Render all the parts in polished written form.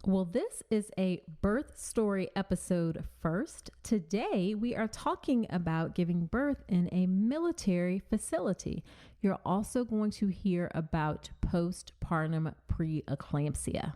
Well, this is a birth story episode first. Today, we are talking about giving birth in a military facility. You're also going to hear about postpartum preeclampsia.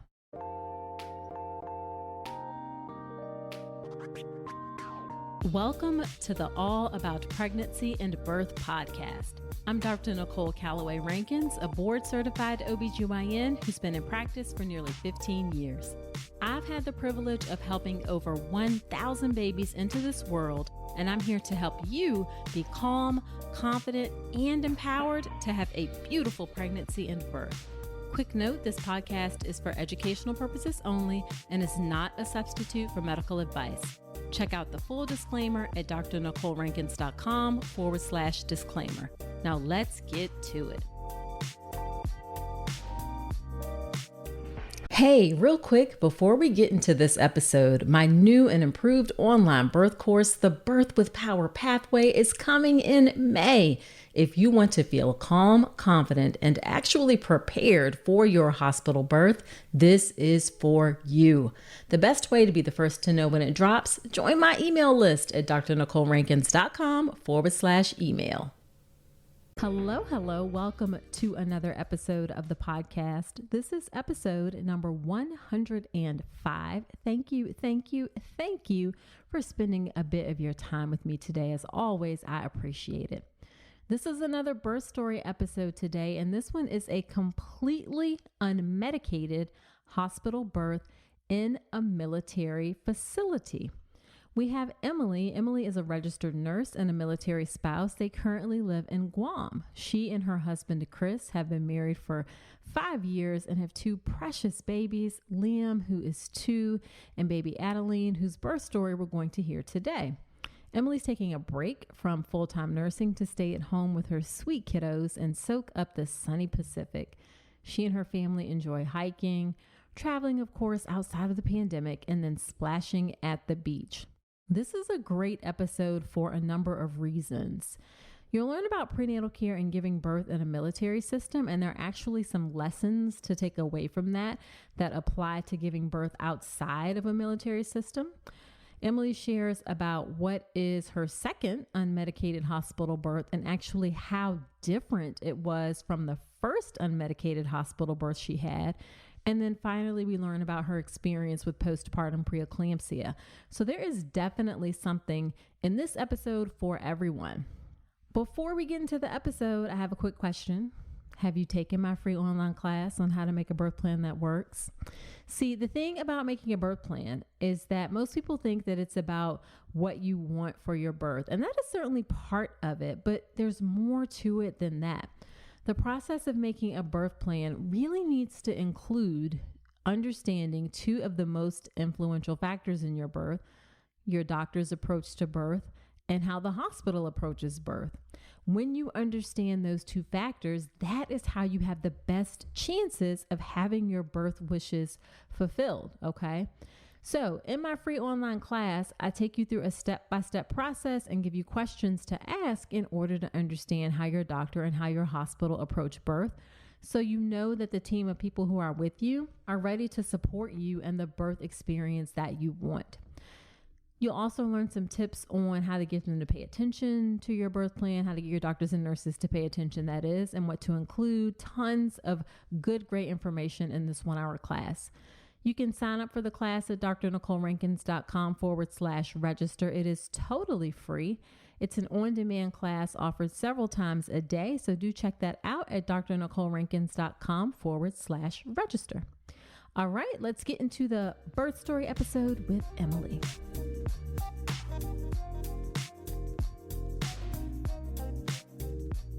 Welcome to the All About Pregnancy and Birth podcast. I'm Dr. Nicole Calloway Rankins, a board-certified OBGYN who's been in practice for nearly 15 years. I've had the privilege of helping over 1,000 babies into this world, and I'm here to help you be calm, confident, and empowered to have a beautiful pregnancy and birth. Quick note, this podcast is for educational purposes only and is not a substitute for medical advice. Check out the full disclaimer at drnicolerankins.com/disclaimer. Now let's get to it. Hey, real quick, before we get into this episode, my new and improved online birth course, The Birth with Power Pathway, is coming in May. If you want to feel calm, confident, and actually prepared for your hospital birth, this is for you. The best way to be the first to know when it drops, join my email list at drnicolerankins.com/email. Hello. Welcome to another episode of the podcast. This is episode number 105. Thank you for spending a bit of your time with me today. As always, I appreciate it. This is another birth story episode today, and this one is a completely unmedicated hospital birth in a military facility. We have Emilie. Emilie is a registered nurse and a military spouse. They currently live in Guam. She and her husband, Chris, have been married for 5 years and have 2 precious babies, Liam, who is 2, and baby Adeleine, whose birth story we're going to hear today. Emilie's taking a break from full-time nursing to stay at home with her sweet kiddos and soak up the sunny Pacific. She and her family enjoy hiking, traveling, of course, outside of the pandemic, and then splashing at the beach. This is a great episode for a number of reasons. You'll learn about prenatal care and giving birth in a military system, and there are actually some lessons to take away from that apply to giving birth outside of a military system. Emilie shares about what is her second unmedicated hospital birth and actually how different it was from the first unmedicated hospital birth she had. And then finally, we learn about her experience with postpartum preeclampsia. So there is definitely something in this episode for everyone. Before we get into the episode, I have a quick question. Have you taken my free online class on how to make a birth plan that works? See, the thing about making a birth plan is that most people think that it's about what you want for your birth. And that is certainly part of it, but there's more to it than that. The process of making a birth plan really needs to include understanding 2 of the most influential factors in your birth: your doctor's approach to birth and how the hospital approaches birth. When you understand those 2 factors, that is how you have the best chances of having your birth wishes fulfilled, okay? So in my free online class, I take you through a step-by-step process and give you questions to ask in order to understand how your doctor and how your hospital approach birth, so you know that the team of people who are with you are ready to support you and the birth experience that you want. You'll also learn some tips on how to get them to pay attention to your birth plan, how to get your doctors and nurses to pay attention, that is, and what to include. Tons of great information in this 1-hour class. You can sign up for the class at drnicolerankins.com/register. It is totally free. It's an on-demand class offered several times a day, so do check that out at drnicolerankins.com/register. All right, let's get into the birth story episode with Emilie.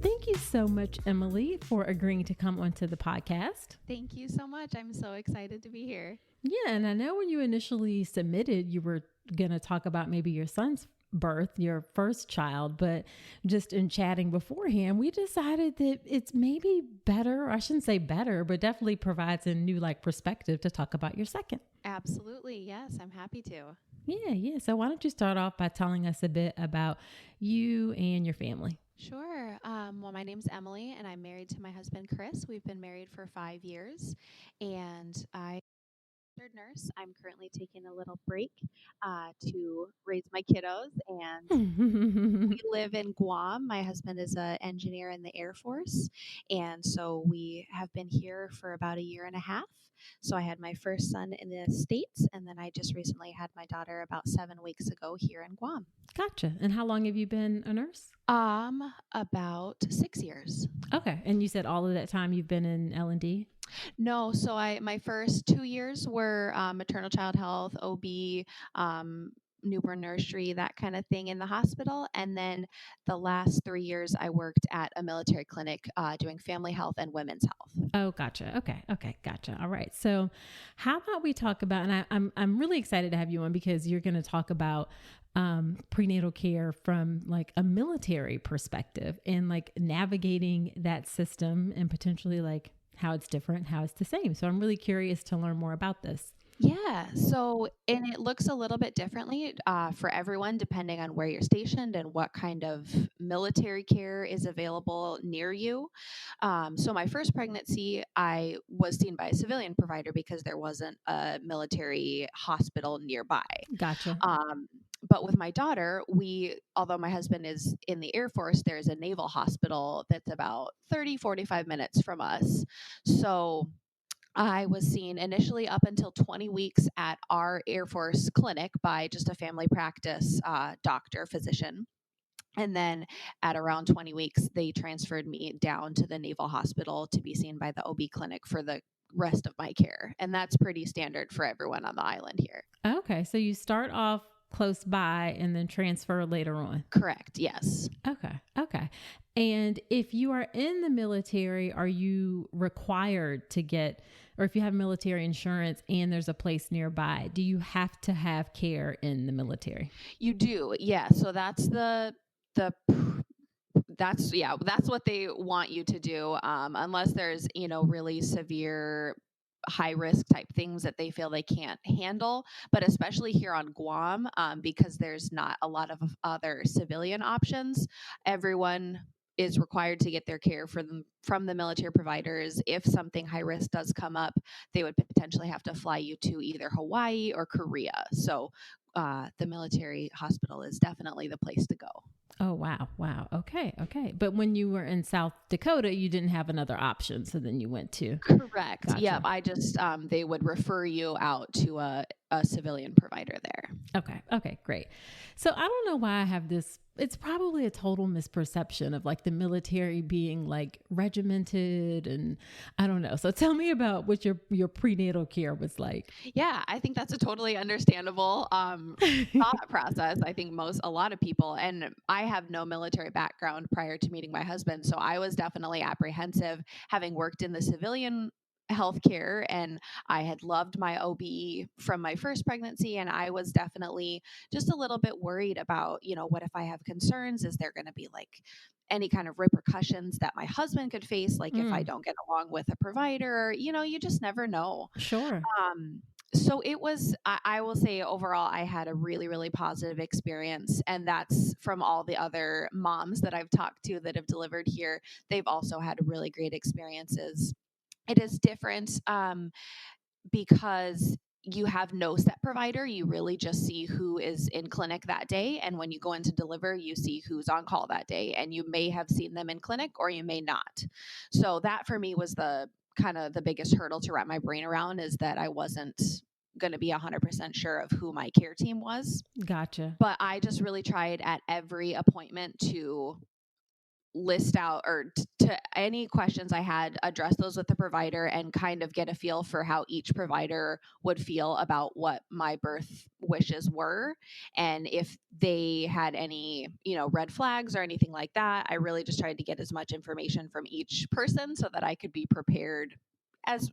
Thank you so much, Emilie, for agreeing to come onto the podcast. Thank you so much. I'm so excited to be here. Yeah, and I know when you initially submitted, you were going to talk about maybe your son's birth, your first child, but just in chatting beforehand, we decided that it's maybe better, or I shouldn't say better, but definitely provides a new perspective to talk about your second. Absolutely. Yes, I'm happy to. Yeah. So why don't you start off by telling us a bit about you and your family? Sure. Well, my name's Emilie, and I'm married to my husband, Chris. We've been married for 5 years, and I registered nurse. I'm currently taking a little break to raise my kiddos, and we live in Guam. My husband is an engineer in the Air Force, and so we have been here for about a year and a half. So I had my first son in the States, and then I just recently had my daughter about 7 weeks ago here in Guam. Gotcha. And how long have you been a nurse? About 6 years. Okay. And you said all of that time you've been in L&D? No, so my first 2 years were maternal child health, OB, newborn nursery, that kind of thing in the hospital. And then the last 3 years I worked at a military clinic doing family health and women's health. Oh, gotcha. Okay. Gotcha. All right. So how about we talk about, and I'm really excited to have you on because you're going to talk about prenatal care from like a military perspective and like navigating that system and potentially like how it's different, how it's the same. So I'm really curious to learn more about this. Yeah, so and it looks a little bit differently for everyone depending on where you're stationed and what kind of military care is available near you. So my first pregnancy, I was seen by a civilian provider because there wasn't a military hospital nearby. Gotcha. But with my daughter, although my husband is in the Air Force, there's a naval hospital that's about 45 minutes from us. So I was seen initially up until 20 weeks at our Air Force clinic by just a family practice doctor, physician. And then at around 20 weeks, they transferred me down to the Naval Hospital to be seen by the OB clinic for the rest of my care. And that's pretty standard for everyone on the island here. Okay. So you start off close by and then transfer later on. Correct. Yes. Okay. And if you are in the military, are you required to get, or if you have military insurance and there's a place nearby, do you have to have care in the military? You do. Yeah. So that's that's what they want you to do. Unless there's, really severe high risk type things that they feel they can't handle, but especially here on Guam, because there's not a lot of other civilian options, everyone is required to get their care from the military providers. If something high risk does come up, they would potentially have to fly you to either Hawaii or Korea. So the military hospital is definitely the place to go. Oh, wow. Okay. But when you were in South Dakota, you didn't have another option. So then you went to. Correct. Gotcha. Yep. I just, they would refer you out to a civilian provider there. Okay, great. So I don't know why I have this. It's probably a total misperception of like the military being like regimented and I don't know. So tell me about what your prenatal care was like. Yeah, I think that's a totally understandable thought process. I think a lot of people, and I have no military background prior to meeting my husband. So I was definitely apprehensive having worked in the civilian healthcare, and I had loved my OB from my first pregnancy, and I was definitely just a little bit worried about, what if I have concerns? Is there going to be like any kind of repercussions that my husband could face, like if I don't get along with a provider? You just never know. Sure. So it was, I will say overall, I had a really, really positive experience. And that's from all the other moms that I've talked to that have delivered here. They've also had really great experiences. It is different because you have no set provider. You really just see who is in clinic that day. And when you go in to deliver, you see who's on call that day. And you may have seen them in clinic or you may not. So that for me was the kind of the biggest hurdle to wrap my brain around, is that I wasn't going to be 100% sure of who my care team was. Gotcha. But I just really tried at every appointment to list out or to any questions I had, address those with the provider and kind of get a feel for how each provider would feel about what my birth wishes were. And if they had any, red flags or anything like that, I really just tried to get as much information from each person so that I could be prepared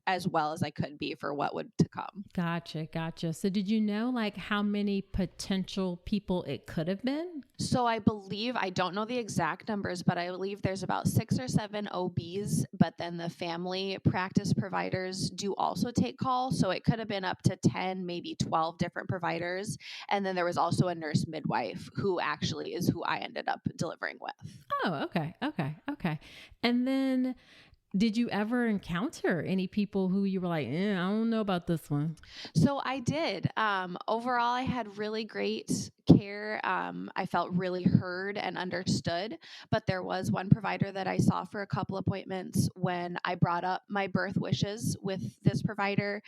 as well as I could be for what would to come. Gotcha. So did you know like how many potential people it could have been? So I don't know the exact numbers, but I believe there's about 6 or 7 OBs, but then the family practice providers do also take calls. So it could have been up to 10, maybe 12 different providers. And then there was also a nurse midwife who actually is who I ended up delivering with. Oh, okay. And then Did you ever encounter any people who you were like, I don't know about this one? So I did. Overall, I had really great care. I felt really heard and understood. But there was one provider that I saw for a couple appointments when I brought up my birth wishes with this provider.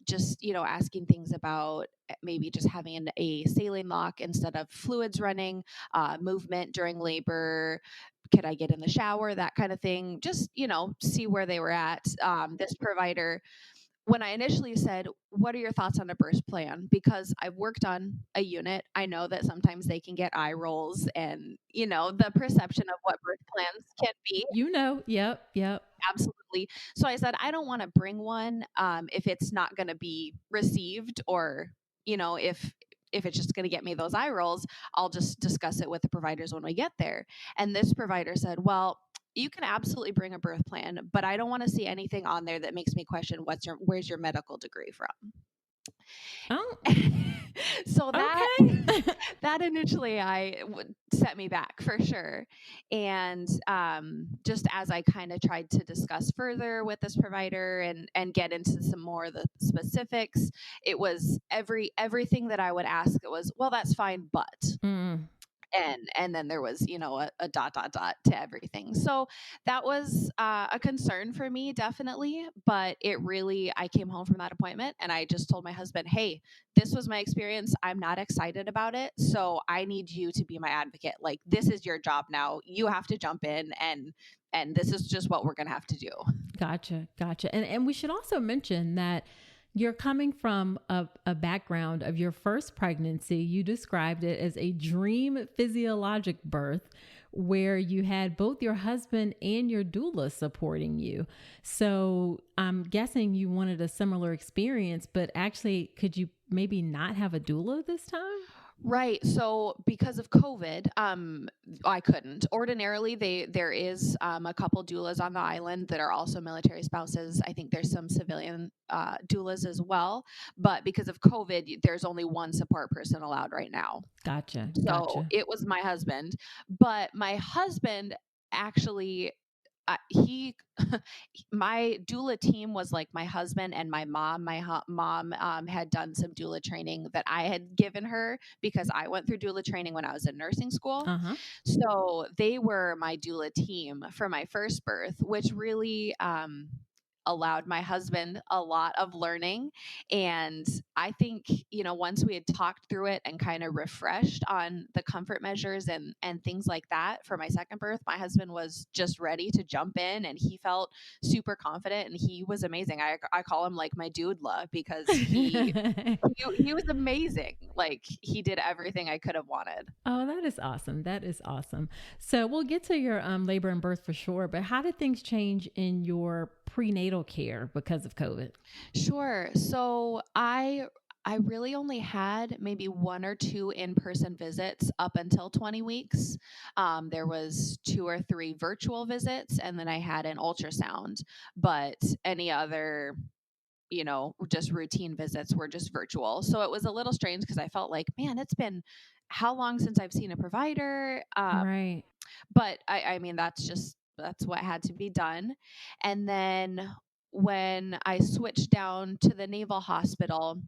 Just, asking things about maybe just having a saline lock instead of fluids running, movement during labor. Could I get in the shower? That kind of thing. Just, see where they were at. This provider, when I initially said, "What are your thoughts on a birth plan?" Because I've worked on a unit, I know that sometimes they can get eye rolls and, the perception of what birth plans can be. Yep, yep. Absolutely. So I said, I don't want to bring one if it's not going to be received, or, if it's just going to get me those eye rolls, I'll just discuss it with the providers when we get there. And this provider said, well, you can absolutely bring a birth plan, but I don't want to see anything on there that makes me question where's your medical degree from. Oh, So that okay. that initially set me back for sure. And just as I kind of tried to discuss further with this provider and get into some more of the specifics, it was everything that I would ask. It was, well, that's fine, but. Mm. And then there was, a dot dot dot to everything. So that was a concern for me, definitely. But I came home from that appointment and I just told my husband, hey, this was my experience. I'm not excited about it, so I need you to be my advocate. Like, this is your job now. You have to jump in, and this is just what we're gonna have to do. Gotcha. And we should also mention that you're coming from a background of your first pregnancy. You described it as a dream physiologic birth where you had both your husband and your doula supporting you. So I'm guessing you wanted a similar experience, but actually, could you maybe not have a doula this time? Right. So because of COVID, I couldn't. Ordinarily, there is a couple doulas on the island that are also military spouses. I think there's some civilian doulas as well. But because of COVID, there's only one support person allowed right now. Gotcha. So it was my husband. But my husband actually, he my doula team was like my husband and my mom. Mom had done some doula training that I had given her because I went through doula training when I was in nursing school. Uh-huh. So they were my doula team for my first birth, which really allowed my husband a lot of learning. And I think, once we had talked through it and kind of refreshed on the comfort measures and things like that for my second birth, my husband was just ready to jump in and he felt super confident and he was amazing. I call him like my doula because he was amazing. Like, he did everything I could have wanted. Oh, that is awesome. So we'll get to your labor and birth for sure, but how did things change in your prenatal care because of COVID? Sure. So I really only had maybe one or two in-person visits up until 20 weeks. There was 2 or 3 virtual visits, and then I had an ultrasound. But any other, just routine visits were just virtual. So it was a little strange because I felt like, man, it's been how long since I've seen a provider? Right. But I mean, that's what had to be done. And then when I switched down to the Naval Hospital,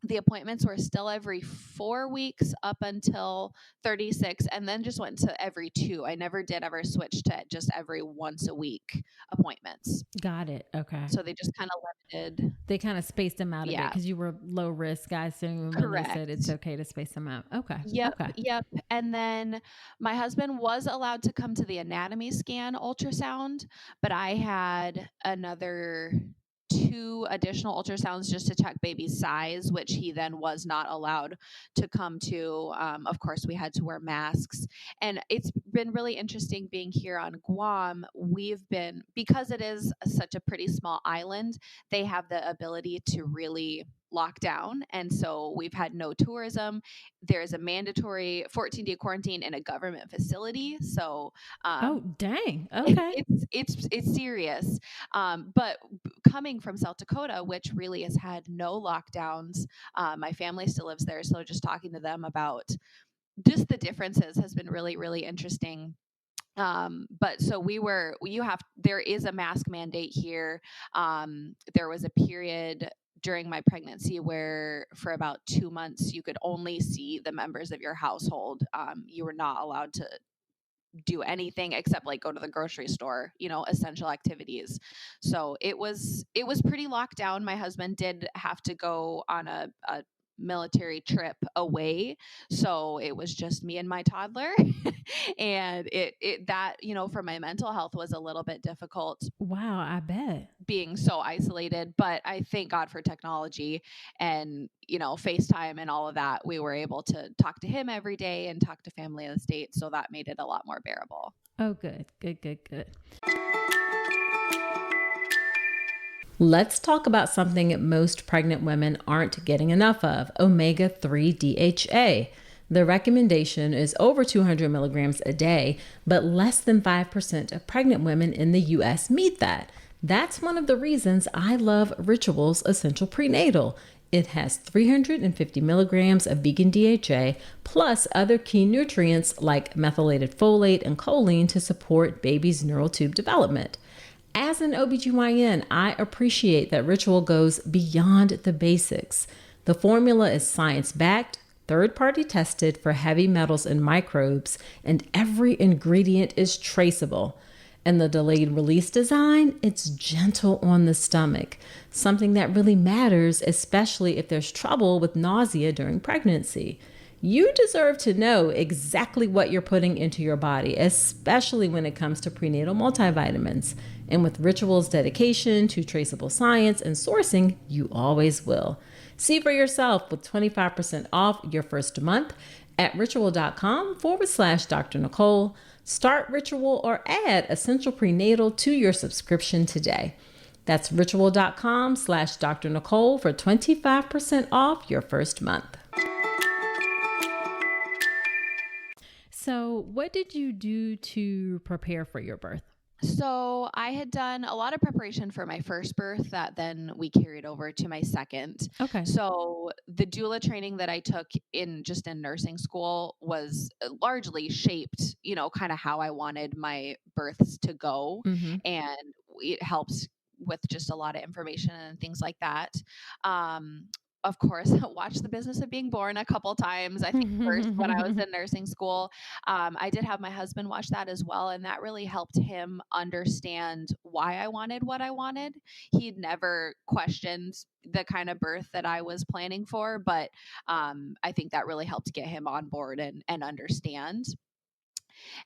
the appointments were still every 4 weeks up until 36, and then just went to every 2. I never did ever switch to just every once a week appointments. Got it. Okay. So they just kind of limited. They kind of spaced them out a bit Yeah. because you were low risk, I assume, and they Correct. said it's okay to space them out. Okay. Yep. Okay. Yep. And then my husband was allowed to come to the anatomy scan ultrasound, but I had another 2 additional ultrasounds just to check baby's size, which he then was not allowed to come to. Of course, we had to wear masks. And it's been really interesting being here on Guam. Because it is such a pretty small island, they have the ability to really lock down. And so we've had no tourism. There's a mandatory 14-day quarantine in a government facility. So Oh, dang. Okay. it's serious. But coming from South Dakota, which really has had no lockdowns, my family still lives there. So just talking to them about just the differences has been really, really interesting. But so there is a mask mandate here. There was a period during my pregnancy where for about 2 months you could only see the members of your household. You were not allowed to do anything except like go to the grocery store, essential activities. So it was pretty locked down. My husband did have to go on a military trip away, so it was just me and my toddler. And it that for my mental health was a little bit difficult Wow, I bet. being so isolated, but I thank God for technology and, FaceTime and all of that. We were able to talk to him every day and talk to family in the States. So that made it a lot more bearable. Oh, good, good, good, good. Let's talk about something most pregnant women aren't getting enough of: omega-3 DHA. The recommendation is over 200 milligrams a day, but less than 5% of pregnant women in the US meet that. That's one of the reasons I love Ritual's Essential Prenatal. It has 350 milligrams of vegan DHA plus other key nutrients like methylated folate and choline to support baby's neural tube development. As an OBGYN, I appreciate that Ritual goes beyond the basics. The formula is science-backed, third-party tested for heavy metals and microbes, and every ingredient is traceable. And the delayed release design, it's gentle on the stomach, something that really matters, especially if there's trouble with nausea during pregnancy. You deserve to know exactly what you're putting into your body, especially when it comes to prenatal multivitamins. And with Ritual's dedication to traceable science and sourcing, you always will. See for yourself with 25% off your first month at ritual.com/Dr. Nicole. Start Ritual or add Essential Prenatal to your subscription today. That's ritual.com/Dr. Nicole for 25% off your first month. So, what did you do to prepare for your birth? So I had done a lot of preparation for my first birth that then we carried over to my second. Okay. So the doula training that I took in nursing school was largely shaped, kind of how I wanted my births to go. Mm-hmm. And it helps with just a lot of information and things like that. Of course, watched The Business of Being Born a couple times. I think first when I was in nursing school, I did have my husband watch that as well, and that really helped him understand why I wanted what I wanted. He'd never questioned the kind of birth that I was planning for, but I think that really helped get him on board and understand.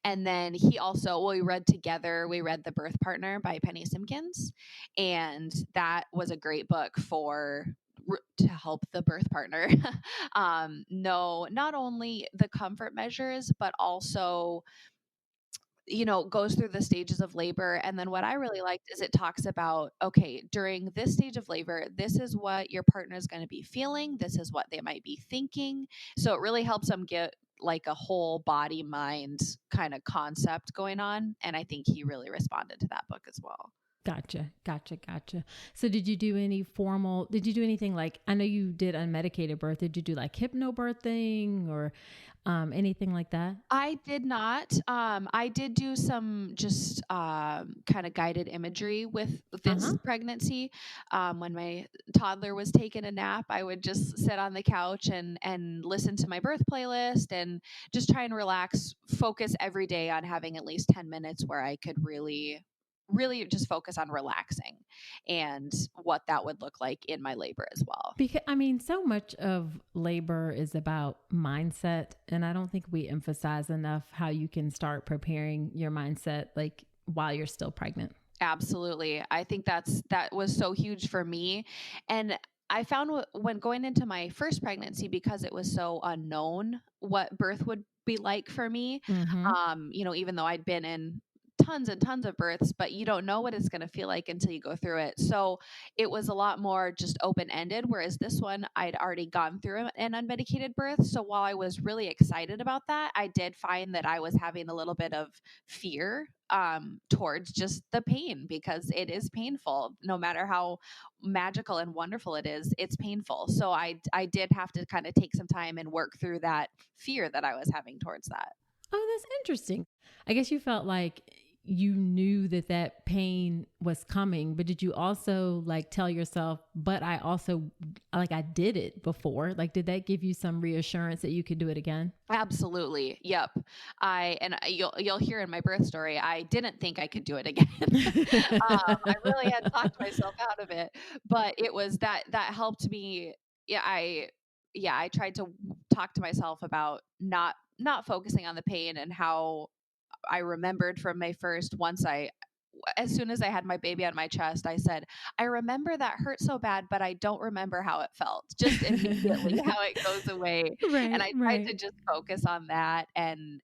And then we read together, we read The Birth Partner by Penny Simpkins. And that was a great book to help the birth partner know not only the comfort measures, but also goes through the stages of labor. And then what I really liked is it talks about, okay, during this stage of labor, this is what your partner is going to be feeling. This is what they might be thinking. So it really helps them get like a whole body mind kind of concept going on. And I think he really responded to that book as well. Gotcha. So did you do anything like, I know you did unmedicated birth. Did you do like hypnobirthing or anything like that? I did not. I did do some just kind of guided imagery with this pregnancy. When my toddler was taking a nap, I would just sit on the couch and listen to my birth playlist and just try and relax, focus every day on having at least 10 minutes where I could really just focus on relaxing and what that would look like in my labor as well. Because so much of labor is about mindset, and I don't think we emphasize enough how you can start preparing your mindset like while you're still pregnant. Absolutely. I think that was so huge for me. And I found when going into my first pregnancy, because it was so unknown what birth would be like for me, even though I'd been in tons and tons of births, but you don't know what it's going to feel like until you go through it. So it was a lot more just open-ended, whereas this one I'd already gone through an unmedicated birth. So while I was really excited about that, I did find that I was having a little bit of fear towards just the pain, because it is painful. No matter how magical and wonderful it is, it's painful. So I did have to kind of take some time and work through that fear that I was having towards that. Oh, that's interesting. I guess you felt like you knew that that pain was coming, but did you also like tell yourself, but I also like I did it before? Like, did that give you some reassurance that you could do it again? Absolutely. Yep. You'll hear in my birth story, I didn't think I could do it again. I really had talked myself out of it, but it was that helped me. Yeah, I tried to talk to myself about not focusing on the pain and how I remembered from my first once I as soon as I had my baby on my chest, I said, I remember that hurt so bad, but I don't remember how it felt. Just immediately how it goes away. And Right, I tried right. to just focus on that and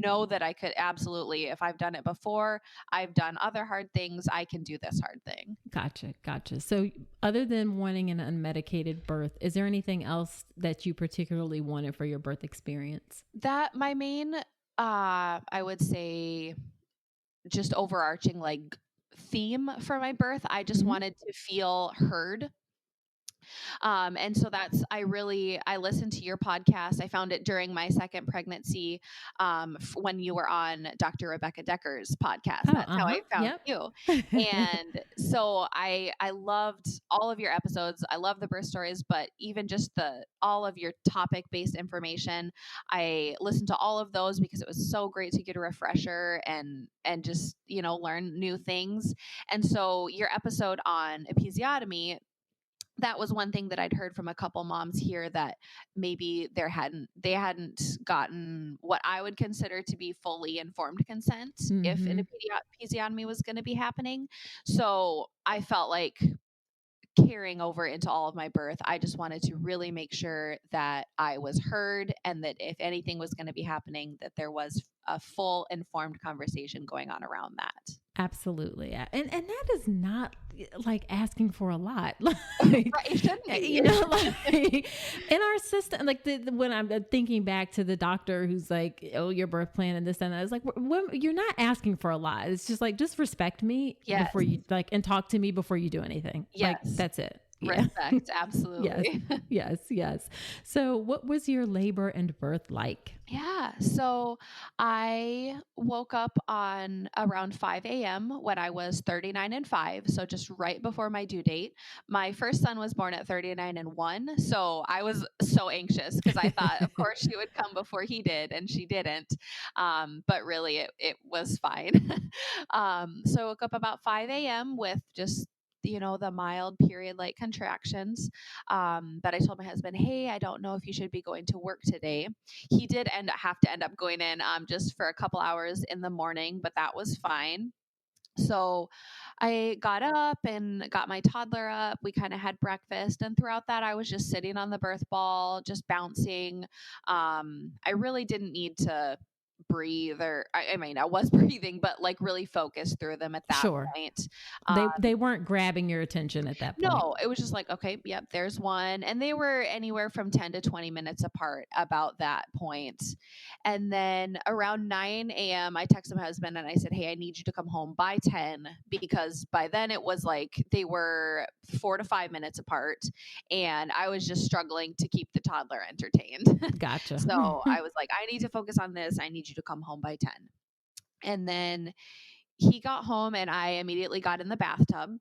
know that I could absolutely, if I've done it before, I've done other hard things, I can do this hard thing. Gotcha, gotcha. So, other than wanting an unmedicated birth, is there anything else that you particularly wanted for your birth experience? That my main I would say just overarching like theme for my birth, I just Hmm. wanted to feel heard. And so I listened to your podcast. I found it during my second pregnancy, when you were on Dr. Rebecca Decker's podcast. Oh, That's how I found yep. you. And so I loved all of your episodes. I love the birth stories, but even just all of your topic based information, I listened to all of those because it was so great to get a refresher and just, learn new things. And so your episode on episiotomy, that was one thing that I'd heard from a couple moms here, that maybe they hadn't gotten what I would consider to be fully informed consent if an Hmm. episiotomy was going to be happening. So I felt like carrying over into all of my birth, I just wanted to really make sure that I was heard, and that if anything was going to be happening, that there was a full informed conversation going on around that. Absolutely. And that is not like asking for a lot. Right, Like, it shouldn't be. like in our system, like when I'm thinking back to the doctor who's like, oh, your birth plan and this and that, it's like, you're not asking for a lot. It's just like, just respect me Yes. before you like, and talk to me before you do anything. Like, Yes. that's it. Yeah. Respect. Yes. Absolutely. Yes. Yes. So what was your labor and birth like? Yeah. So I woke up on around 5 a.m. when I was 39 and 5. So just right before my due date. My first son was born at 39 and 1. So I was so anxious because I thought, of course, she would come before he did, and she didn't. But really, it was fine. So I woke up about 5 a.m. with just the mild period like contractions. But I told my husband, hey, I don't know if you should be going to work today. He did have to end up going in, just for a couple hours in the morning, but that was fine. So I got up and got my toddler up. We kind of had breakfast. And throughout that, I was just sitting on the birth ball, just bouncing. I really didn't need to breathe, or I mean, I was breathing, but like really focused through them at that Sure. point. They weren't grabbing your attention at that point. No, it was just like, okay, yep, there's one. And they were anywhere from 10 to 20 minutes apart about that point. And then around 9 a.m., I texted my husband and I said, hey, I need you to come home by 10, because by then it was like they were 4 to 5 minutes apart. And I was just struggling to keep the toddler entertained. Gotcha. So I was like, I need to focus on this. I need you to come home by 10. And then he got home and I immediately got in the bathtub,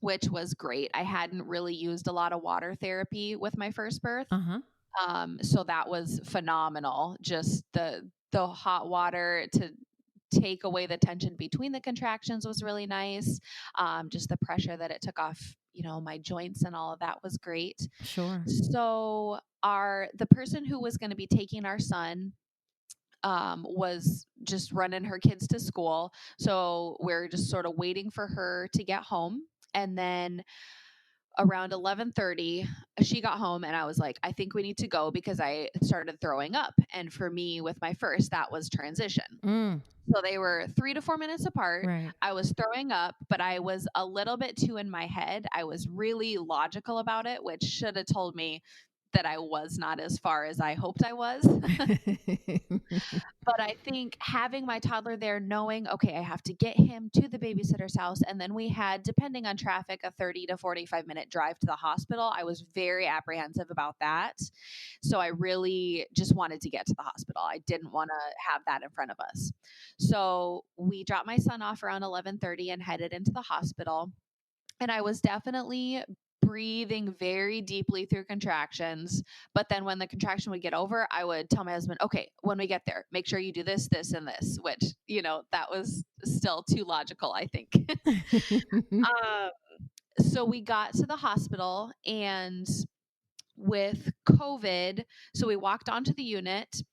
which was great. I hadn't really used a lot of water therapy with my first birth. Uh-huh. So that was phenomenal. Just the hot water to take away the tension between the contractions was really nice. Just the pressure that it took off, my joints and all of that was great. Sure. So the person who was going to be taking our son, was just running her kids to school. So we're just sort of waiting for her to get home. And then around 11:30, she got home and I was like, I think we need to go, because I started throwing up. And for me with my first, that was transition. Mm, So they were 3 to 4 minutes apart. right. I was throwing up, but I was a little bit too in my head. I was really logical about it, which should have told me that I was not as far as I hoped I was. But I think having my toddler there, knowing, okay, I have to get him to the babysitter's house. And then we had, depending on traffic, a 30 to 45-minute drive to the hospital. I was very apprehensive about that. So I really just wanted to get to the hospital. I didn't want to have that in front of us. So we dropped my son off around 11:30 and headed into the hospital. And I was definitely breathing very deeply through contractions. But then when the contraction would get over, I would tell my husband, okay, when we get there, make sure you do this, this, and this, which, that was still too logical, I think. So we got to the hospital, and with COVID, so we walked onto the unit.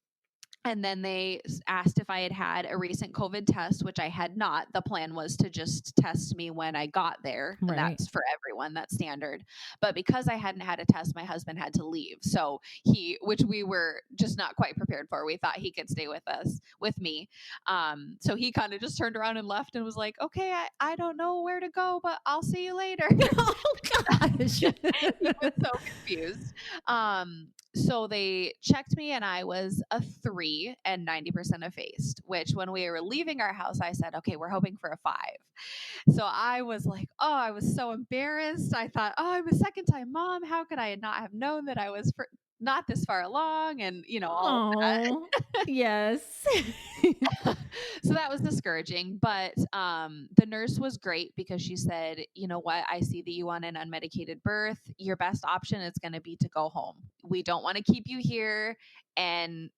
And then they asked if I had had a recent COVID test, which I had not. The plan was to just test me when I got there. And that's for everyone. That's standard. But because I hadn't had a test, my husband had to leave. So which we were just not quite prepared for. We thought he could stay with me. So he kind of just turned around and left and was like, okay, I don't know where to go, but I'll see you later. Oh, gosh. He was so confused. So they checked me and I was a 3 and 90% effaced, which when we were leaving our house, I said, okay, we're hoping for a 5. So I was like, oh, I was so embarrassed. I thought, oh, I'm a second-time mom. How could I not have known that I was not this far along? And, all of that. Yes. So that was discouraging, but the nurse was great because she said, you know what, I see that you want an unmedicated birth. Your best option is going to be to go home. We don't want to keep you here and,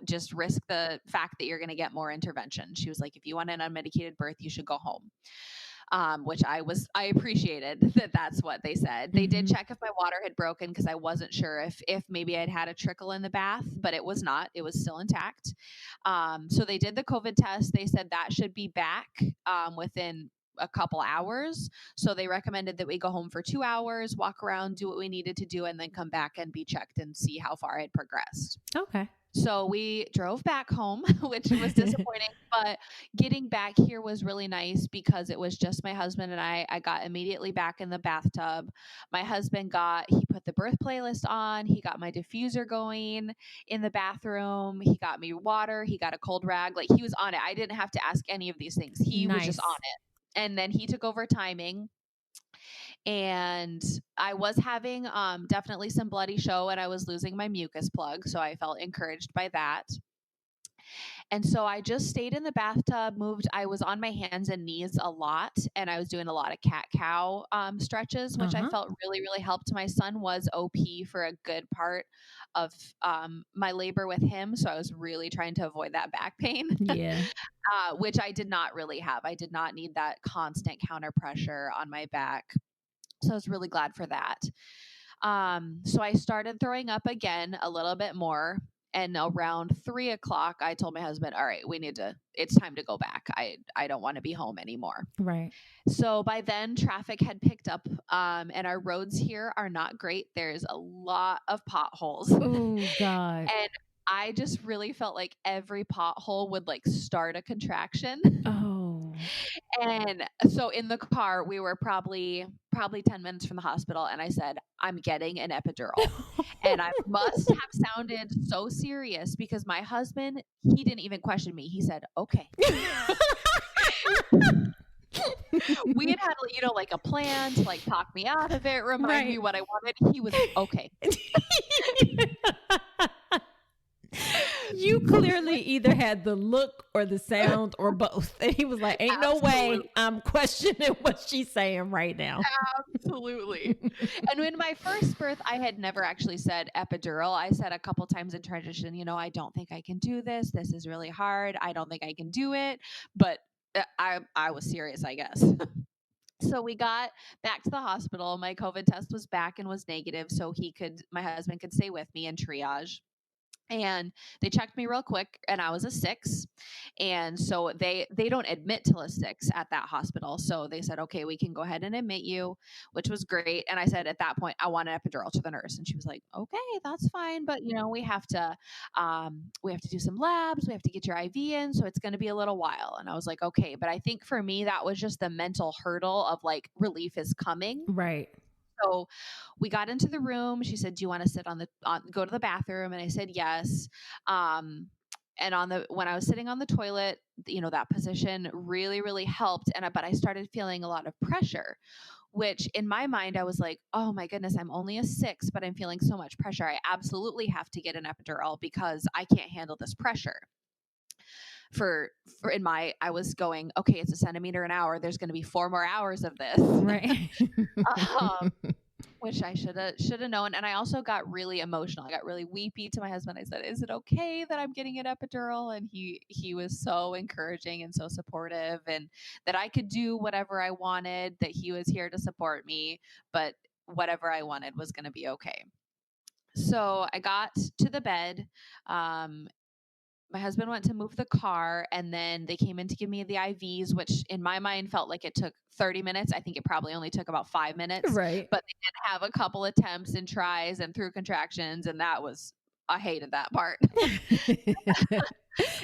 just risk the fact that you're going to get more intervention. She was like, if you want an unmedicated birth, you should go home. Which I appreciated that's what they said. They did check if my water had broken because I wasn't sure if maybe I'd had a trickle in the bath, but it was not. It was still intact. So they did the COVID test. They said that should be back within a couple hours. So they recommended that we go home for 2 hours, walk around, do what we needed to do, and then come back and be checked and see how far I'd progressed. Okay. So we drove back home, which was disappointing, but getting back here was really nice because it was just my husband and I. I got immediately back in the bathtub. My husband he put the birth playlist on. He got my diffuser going in the bathroom. He got me water. He got a cold rag. Like, he was on it. I didn't have to ask any of these things. He was just on it. And then he took over timing. And I was having definitely some bloody show and I was losing my mucus plug. So I felt encouraged by that. And so I just stayed in the bathtub, I was on my hands and knees a lot. And I was doing a lot of cat-cow stretches, which I felt really, really helped. My son was OP for a good part of my labor with him. So I was really trying to avoid that back pain. Yeah. Which I did not really have. I did not need that constant counter pressure on my back. So I was really glad for that. So I started throwing up again a little bit more. And around 3 o'clock, I told my husband, all right, it's time to go back. I don't want to be home anymore. Right. So by then traffic had picked up, and our roads here are not great. There's a lot of potholes. Oh, God. And I just really felt like every pothole would start a contraction. Oh. And so in the car, we were probably 10 minutes from the hospital. And I said, I'm getting an epidural. And I must have sounded so serious because my husband, he didn't even question me. He said, okay. We had had, a plan to talk me out of it, remind me what I wanted. He was okay. You clearly either had the look or the sound or both. And he was like, ain't no way I'm questioning what she's saying right now. Absolutely. And in my first birth, I had never actually said epidural. I said a couple times in transition, I don't think I can do this. This is really hard. I don't think I can do it. But I was serious, I guess. So we got back to the hospital. My COVID test was back and was negative. So my husband could stay with me in triage. And they checked me real quick and I was a 6. And so they don't admit till a 6 at that hospital. So they said, okay, we can go ahead and admit you, which was great. And I said, at that point, I want an epidural to the nurse. And she was like, okay, that's fine. But we have to do some labs. We have to get your IV in. So it's going to be a little while. And I was like, okay. But I think for me, that was just the mental hurdle of relief is coming. Right. So we got into the room. She said, "Do you want to sit go to the bathroom?" And I said, "Yes." Um, and when I was sitting on the toilet, that position really, really helped. But I started feeling a lot of pressure, which in my mind, I was like, oh my goodness, I'm only a 6, but I'm feeling so much pressure. I absolutely have to get an epidural because I can't handle this pressure. I was going, okay, it's a centimeter an hour. There's going to be 4 more hours of this. Right. um, which I should have known. And I also got really emotional. I got really weepy to my husband. I said, "Is it okay that I'm getting an epidural?" And he was so encouraging and so supportive, and that I could do whatever I wanted, that he was here to support me, but whatever I wanted was going to be okay. So I got to the bed. My husband went to move the car, and then they came in to give me the IVs, which in my mind felt like it took 30 minutes. I think it probably only took about 5 minutes. Right. But they did have a couple attempts and tries and through contractions, and I hated that part.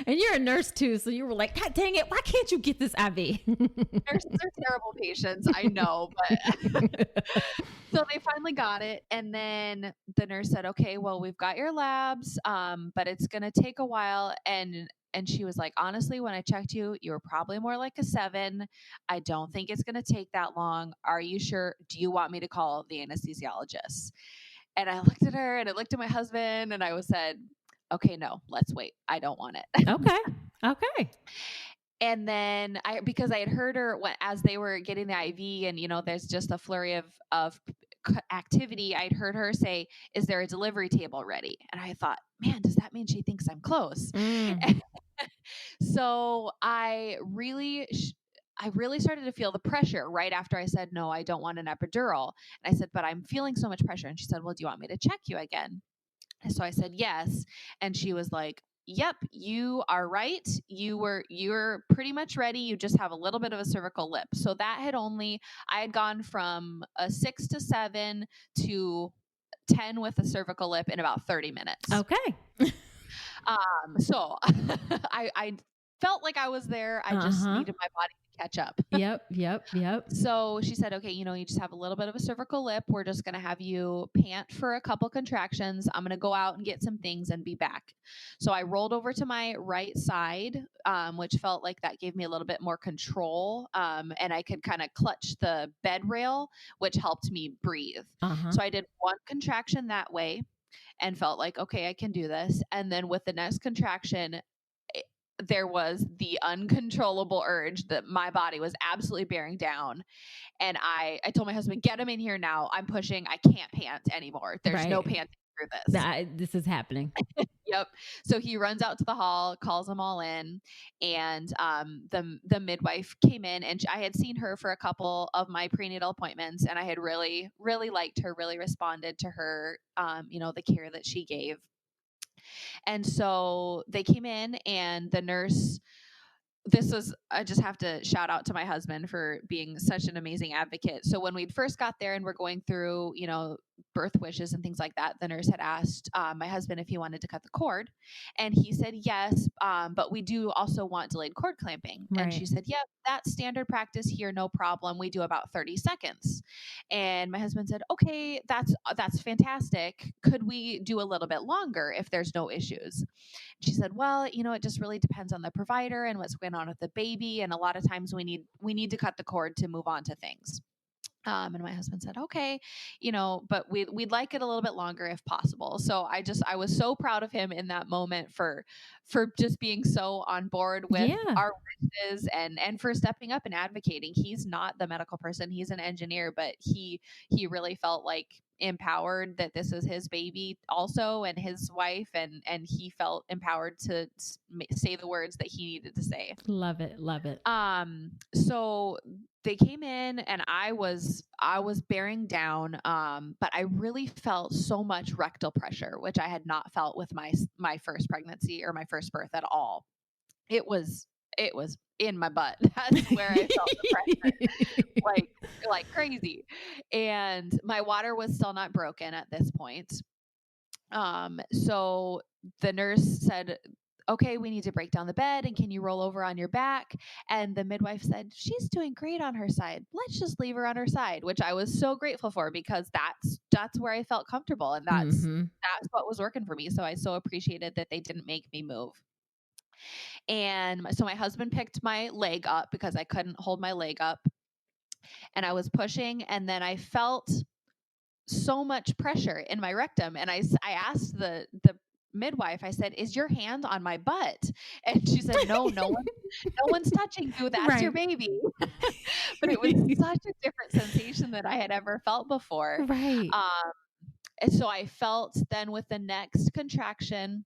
And you're a nurse too, so you were like, God dang it, why can't you get this IV? Nurses are terrible patients, I know, but so they finally got it, and then the nurse said, "Okay, well, we've got your labs, but it's gonna take a while." And she was like, "Honestly, when I checked you, you were probably more like a 7. I don't think it's gonna take that long. Are you sure? Do you want me to call the anesthesiologist?" And I looked at her, and I looked at my husband, and I said, "Okay, no, let's wait. I don't want it." Okay. And then because I had heard her as they were getting the IV, and there's just a flurry of activity, I'd heard her say, "Is there a delivery table ready?" And I thought, man, does that mean she thinks I'm close? So I really started to feel the pressure right after I said, "No, I don't want an epidural." And I said, "But I'm feeling so much pressure." And she said, "Well, do you want me to check you again?" And so I said, "Yes." And she was like, "Yep, you are right. You're pretty much ready. You just have a little bit of a cervical lip." So I had gone from a 6 to 7 to 10 with a cervical lip in about 30 minutes. Okay. So I felt like I was there. I just needed my body to catch up. Yep. So she said, "Okay, you just have a little bit of a cervical lip. We're just going to have you pant for a couple contractions. I'm going to go out and get some things and be back." So I rolled over to my right side, which felt like that gave me a little bit more control. And I could kind of clutch the bed rail, which helped me breathe. So I did one contraction that way and felt like, okay, I can do this. And then with the next contraction, there was the uncontrollable urge that my body was absolutely bearing down. And I told my husband, "Get him in here now. I'm pushing. I can't pant anymore. There's no panting through this." This is happening. Yep. So he runs out to the hall, calls them all in, and the midwife came in, and I had seen her for a couple of my prenatal appointments, and I had really, really liked her, really responded to her, the care that she gave. And so they came in, and the nurse, I just have to shout out to my husband for being such an amazing advocate. So when we first got there and we're going through, birth wishes and things like that, the nurse had asked my husband if he wanted to cut the cord. And he said, yes, but we do also want delayed cord clamping. Right. And she said, "Yeah, that's standard practice here. No problem. We do about 30 seconds. And my husband said, "Okay, that's fantastic. Could we do a little bit longer if there's no issues?" She said, "Well, it just really depends on the provider and what's going on with the baby. And a lot of times we need to cut the cord to move on to things." And my husband said, "Okay, but we'd like it a little bit longer if possible." So I was so proud of him in that moment for just being so on board with our wishes and for stepping up and advocating. He's not the medical person; he's an engineer, but he really felt like empowered that this is his baby also, and his wife, and he felt empowered to say the words that he needed to say. Love it. So they came in, and I was bearing down, but I really felt so much rectal pressure, which I had not felt with my first pregnancy or my first birth at all. It was in my butt. That's where I felt the pressure, like crazy. And my water was still not broken at this point. So the nurse said, okay, we need to break down the bed, and can you roll over on your back? And the midwife said, she's doing great on her side. Let's just leave her on her side, which I was so grateful for, because that's where I felt comfortable, and that's what was working for me. So I so appreciated that they didn't make me move. And so my husband picked my leg up because I couldn't hold my leg up, and I was pushing, and then I felt so much pressure in my rectum, and I asked the midwife, I said, is your hand on my butt? And she said, no one's touching you, that's your Right. baby. But it was such a different sensation that I had ever felt before. Right. And so I felt then with the next contraction,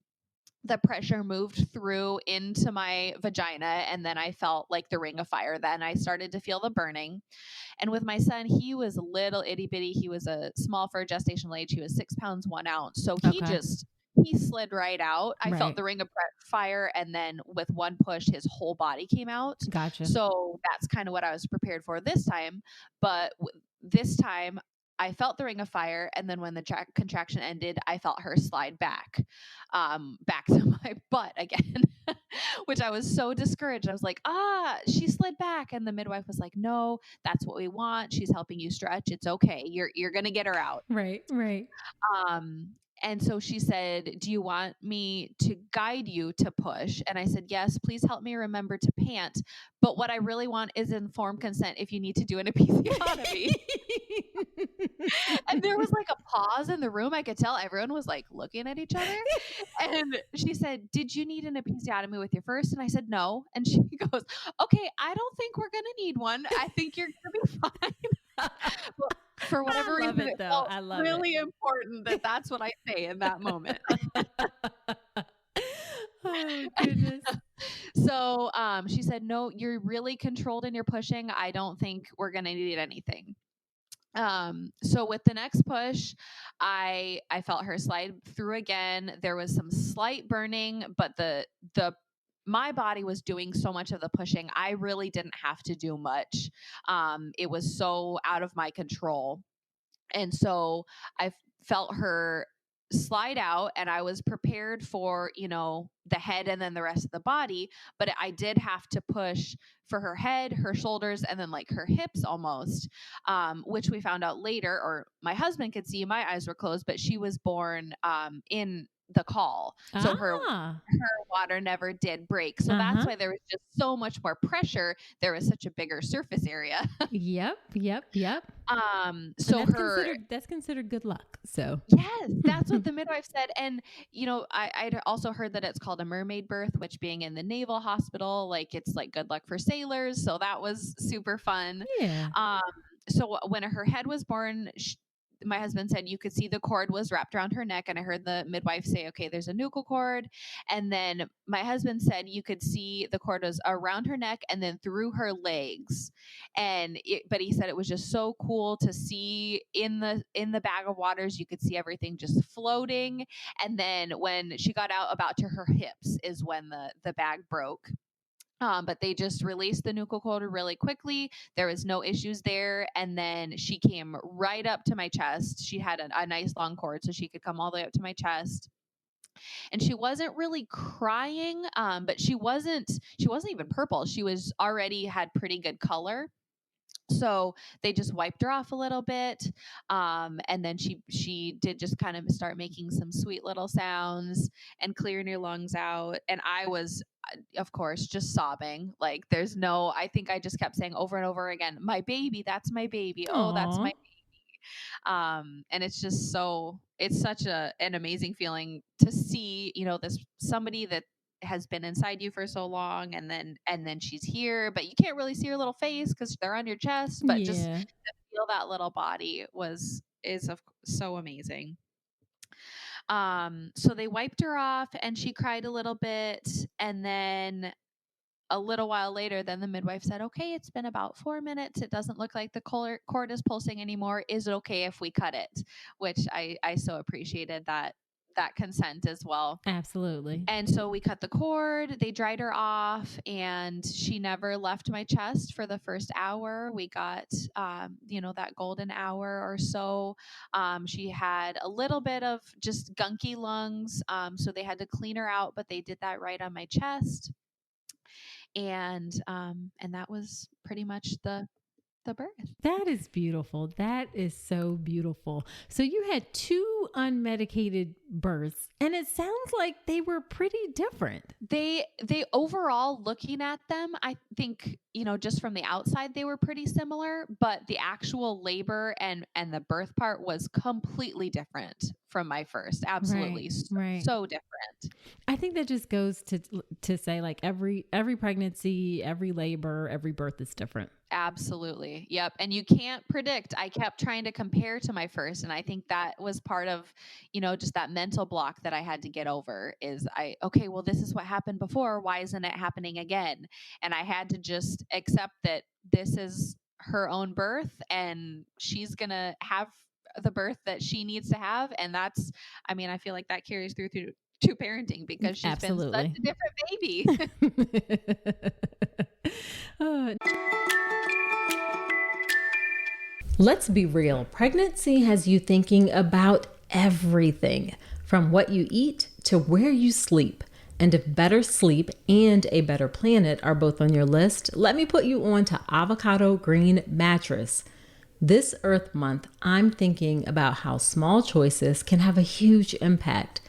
the pressure moved through into my vagina, and then I felt like the ring of fire. Then I started to feel the burning. And with my son, he was little itty bitty. He was a small for gestational age. He was 6 pounds, 1 ounce. So Okay. he slid right out. I felt Right. the ring of fire. And then with one push, his whole body came out. Gotcha. So that's kind of what I was prepared for this time. But this time, I felt the ring of fire, and then when the contraction ended, I felt her slide back to my butt again, which I was so discouraged. I was like, she slid back, and the midwife was like, no, that's what we want. She's helping you stretch. It's okay. You're gonna get her out. Right. Right. Um, and so she said, do you want me to guide you to push? And I said, yes, please help me remember to pant. But what I really want is informed consent if you need to do an episiotomy. And there was like a pause in the room. I could tell everyone was like looking at each other. And she said, did you need an episiotomy with your first? And I said, no. And she goes, okay, I don't think we're going to need one. I think you're going to be fine. Well, for whatever reason, it felt really important that that's what I say in that moment. Oh, goodness. So she said, no, you're really controlled in your pushing. I don't think we're going to need anything. So with the next push, I felt her slide through again. There was some slight burning, but my body was doing so much of the pushing. I really didn't have to do much. It was so out of my control. And so I felt her slide out, and I was prepared for, the head and then the rest of the body. But I did have to push for her head, her shoulders, and then like her hips almost, which we found out later, or my husband could see my eyes were closed, but she was born in the call. So her water never did break. So that's why there was just so much more pressure. There was such a bigger surface area. Yep. So that's considered good luck. So yes, that's what the midwife said. And, I'd also heard that it's called a mermaid birth, which being in the naval hospital, like it's like good luck for sailors. So that was super fun. Yeah. So when her head was born, my husband said you could see the cord was wrapped around her neck, and I heard the midwife say, okay, there's a nuchal cord. And then my husband said you could see the cord was around her neck and then through her legs. But he said it was just so cool to see in the bag of waters. You could see everything just floating. And then when she got out about to her hips is when the bag broke. But they just released the nuchal cord really quickly. There was no issues there. And then she came right up to my chest. She had a nice long cord, so she could come all the way up to my chest. And she wasn't really crying, but she wasn't even purple. She was already had pretty good color. So they just wiped her off a little bit. And then she did just kind of start making some sweet little sounds and clearing her lungs out. And I was, of course, just sobbing. Like I think I just kept saying over and over again, my baby, that's my baby. Oh, that's my baby. And it's just it's such an amazing feeling to see, this somebody that has been inside you for so long, and then she's here, but you can't really see her little face because they're on your chest, but just to feel that little body is so amazing. So they wiped her off, and she cried a little bit, and then a little while later, then the midwife said, okay, it's been about 4 minutes. It doesn't look like the cord is pulsing anymore. Is it okay if we cut it? Which I so appreciated that that consent as well. Absolutely. And so we cut the cord, they dried her off, and she never left my chest for the first hour. We got, that golden hour or so. She had a little bit of just gunky lungs. So they had to clean her out, but they did that right on my chest. And that was pretty much the birth. That is beautiful. That is so beautiful. So you had two unmedicated births, and it sounds like they were pretty different. They overall, looking at them, I think, just from the outside they were pretty similar, but the actual labor and the birth part was completely different from my first. Absolutely. Right. So different. I think that just goes to say, like, every pregnancy, every labor, every birth is different. Absolutely. Yep. And you can't predict. I kept trying to compare to my first. And I think that was part of, just that mental block that I had to get over is okay, well, this is what happened before. Why isn't it happening again? And I had to just accept that this is her own birth and she's going to have the birth that she needs to have. And I feel like that carries through to parenting because she's Absolutely. been such a different baby. Let's be real. Pregnancy has you thinking about everything from what you eat to where you sleep. And if better sleep and a better planet are both on your list, let me put you on to Avocado Green Mattress. This Earth Month, I'm thinking about how small choices can have a huge impact.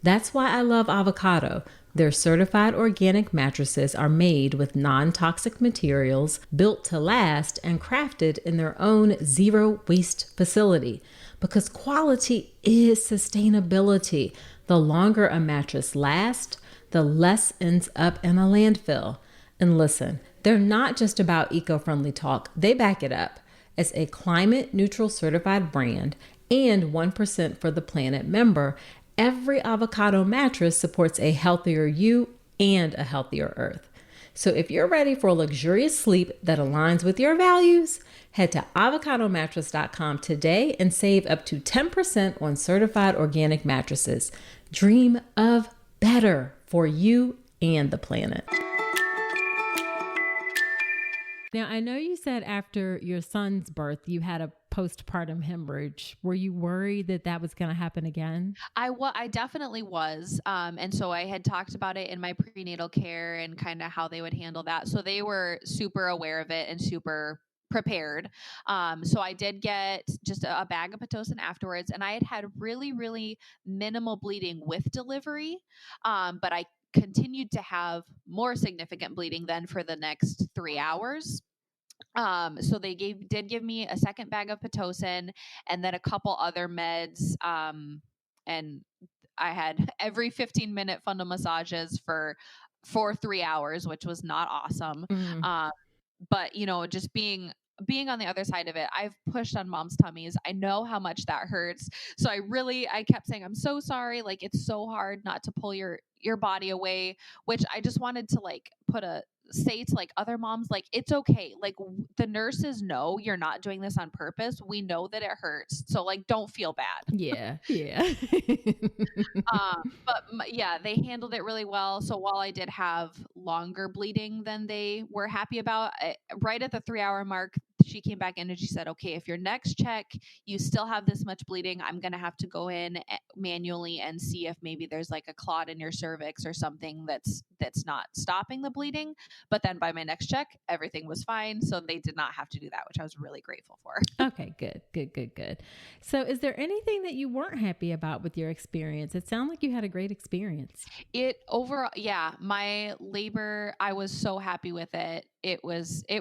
That's why I love Avocado. Their certified organic mattresses are made with non-toxic materials, built to last, and crafted in their own zero waste facility. Because quality is sustainability. The longer a mattress lasts, the less ends up in a landfill. And listen, they're not just about eco-friendly talk, they back it up. As a climate neutral certified brand and 1% for the Planet member, every Avocado mattress supports a healthier you and a healthier earth. So if you're ready for luxurious sleep that aligns with your values, head to avocadomattress.com today and save up to 10% on certified organic mattresses. Dream of better for you and the planet. Now, I know you said after your son's birth, you had a postpartum hemorrhage. Were you worried that was going to happen again? I definitely was. And so I had talked about it in my prenatal care and kind of how they would handle that. So they were super aware of it and super prepared. So I did get just a bag of Pitocin afterwards, and I had really, really minimal bleeding with delivery. But I continued to have more significant bleeding then for the next 3 hours. So they did give me a second bag of Pitocin and then a couple other meds. And I had every 15-minute fundal massages for 3 hours, which was not awesome. But just being on the other side of it, I've pushed on mom's tummies. I know how much that hurts. So I kept saying, I'm so sorry. Like, it's so hard not to pull your body away, which I just wanted to say to like other moms, like, it's okay. Like, the nurses know you're not doing this on purpose. We know that it hurts. So like, don't feel bad. Yeah. But yeah, they handled it really well. So while I did have longer bleeding than they were happy about, right at the 3-hour mark, she came back in and she said, okay, if your next check, you still have this much bleeding, I'm going to have to go in manually and see if maybe there's like a clot in your cervix or something that's not stopping the bleeding. But then by my next check, everything was fine. So they did not have to do that, which I was really grateful for. Okay, good. So is there anything that you weren't happy about with your experience? It sounded like you had a great experience. My labor, I was so happy with it. It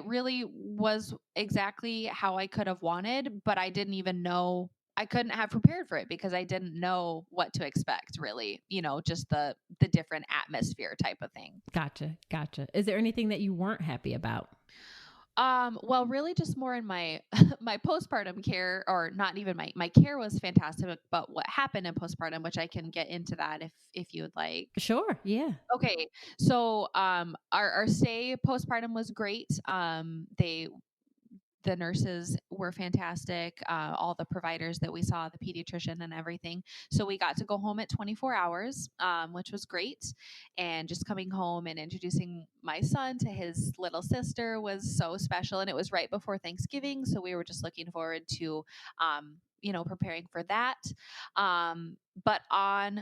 really was exactly how I could have wanted, but I didn't even know, I couldn't have prepared for it because I didn't know what to expect, really, just the different atmosphere type of thing. Gotcha. Is there anything that you weren't happy about? Well, really just more in my my postpartum care, or not even my care was fantastic, but what happened in postpartum, which I can get into that if you would like. Sure. Yeah. Okay. So our stay postpartum was great. the nurses were fantastic. All the providers that we saw, the pediatrician and everything. So we got to go home at 24 hours, which was great. And just coming home and introducing my son to his little sister was so special. And it was right before Thanksgiving. So we were just looking forward to, preparing for that.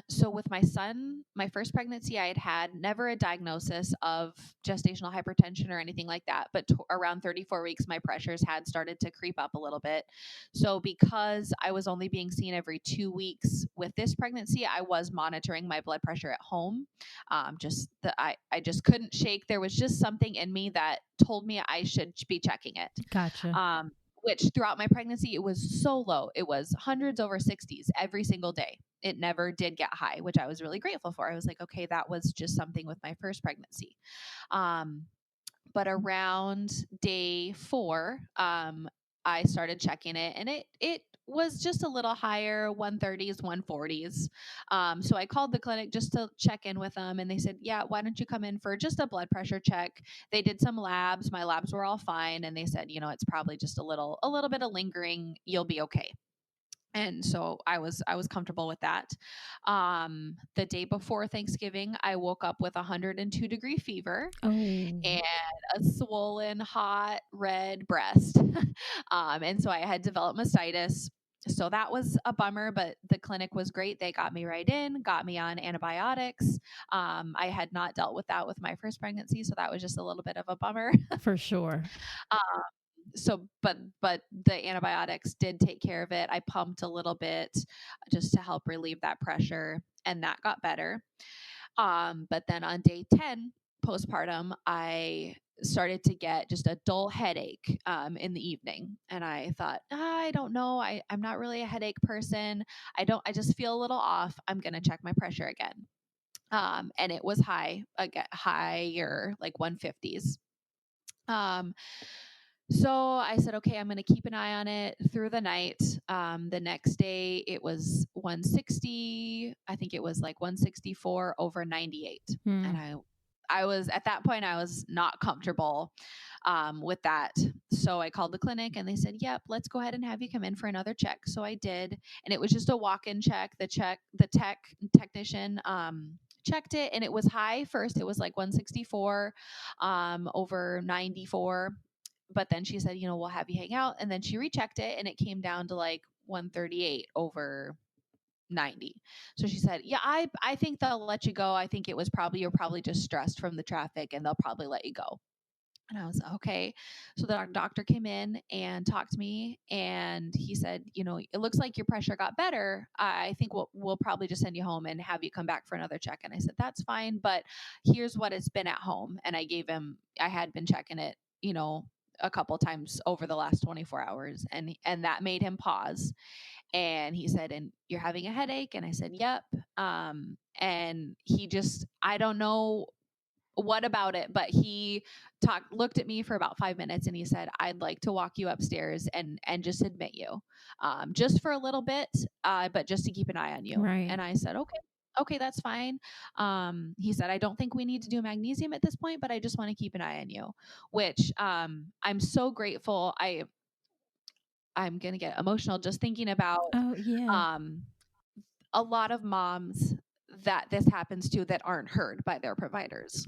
So with my son, my first pregnancy, I had never a diagnosis of gestational hypertension or anything like that. But around 34 weeks, my pressures had started to creep up a little bit. So because I was only being seen every 2 weeks with this pregnancy, I was monitoring my blood pressure at home. I just couldn't shake. There was just something in me that told me I should be checking it. Gotcha. Which throughout my pregnancy, it was so low. It was hundreds over 60s every single day. It never did get high, which I was really grateful for. I was like, okay, that was just something with my first pregnancy. But around day 4, I started checking it, and it was just a little higher, 130s, 140s. So I called the clinic just to check in with them, and they said, yeah, why don't you come in for just a blood pressure check? They did some labs. My labs were all fine, and they said, it's probably just a little bit of lingering. You'll be okay. And so I was comfortable with that. The day before Thanksgiving, I woke up with 102-degree fever and a swollen, hot, red breast. And so I had developed mastitis. So that was a bummer, but the clinic was great. They got me right in, got me on antibiotics. I had not dealt with that with my first pregnancy, so that was just a little bit of a bummer. For sure. But the antibiotics did take care of it. I pumped a little bit just to help relieve that pressure, and that got better. But then on day 10 postpartum, I started to get just a dull headache in the evening. And I thought, I don't know. I'm not really a headache person. I just feel a little off. I'm going to check my pressure again. And it was higher, like 150s. So I said, okay, I'm going to keep an eye on it through the night. The next day it was 160. I think it was like 164 over 98. And I was at that point, I was not comfortable with that. So I called the clinic and they said, yep, let's go ahead and have you come in for another check. So I did. And it was just a walk-in check. The technician, checked it, and it was high first. It was like 164 over 94. But then she said, we'll have you hang out. And then she rechecked it, and it came down to like 138 over 90. So she said, yeah, I think they'll let you go. I think you're probably just stressed from the traffic, and they'll probably let you go. And I was okay. So the doctor came in and talked to me, and he said, it looks like your pressure got better. I think we'll probably just send you home and have you come back for another check. And I said, that's fine, but here's what it's been at home. And I had been checking it, a couple times over the last 24 hours. And that made him pause. And he said, and you're having a headache? And I said, yep. And he just, I don't know what about it, but he looked at me for about 5 minutes, and he said, I'd like to walk you upstairs and just admit you, just for a little bit, but just to keep an eye on you. Right. And I said, okay, that's fine. He said, I don't think we need to do magnesium at this point, but I just want to keep an eye on you, which, I'm so grateful. I'm going to get emotional just thinking about, a lot of moms that this happens to that aren't heard by their providers.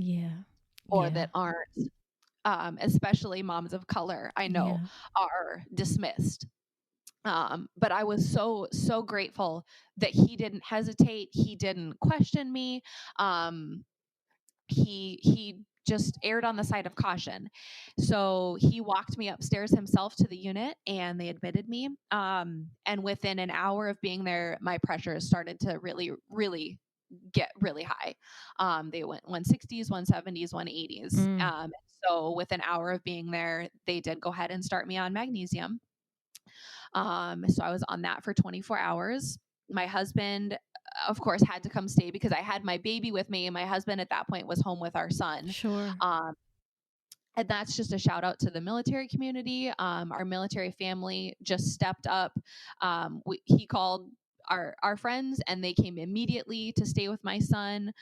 Or that aren't, especially moms of color, I know, are dismissed. But I was so grateful that he didn't hesitate. He didn't question me. He just erred on the side of caution. So he walked me upstairs himself to the unit, and they admitted me. And within an hour of being there, my pressure started to really, really get really high. They went 160s, 170s, 180s. So with an hour of being there, they did go ahead and start me on magnesium. So I was on that for 24 hours. My husband, of course, had to come stay because I had my baby with me, and my husband at that point was home with our son. Sure. And that's just a shout out to the military community. Our military family just stepped up. He called our friends, and they came immediately to stay with my son.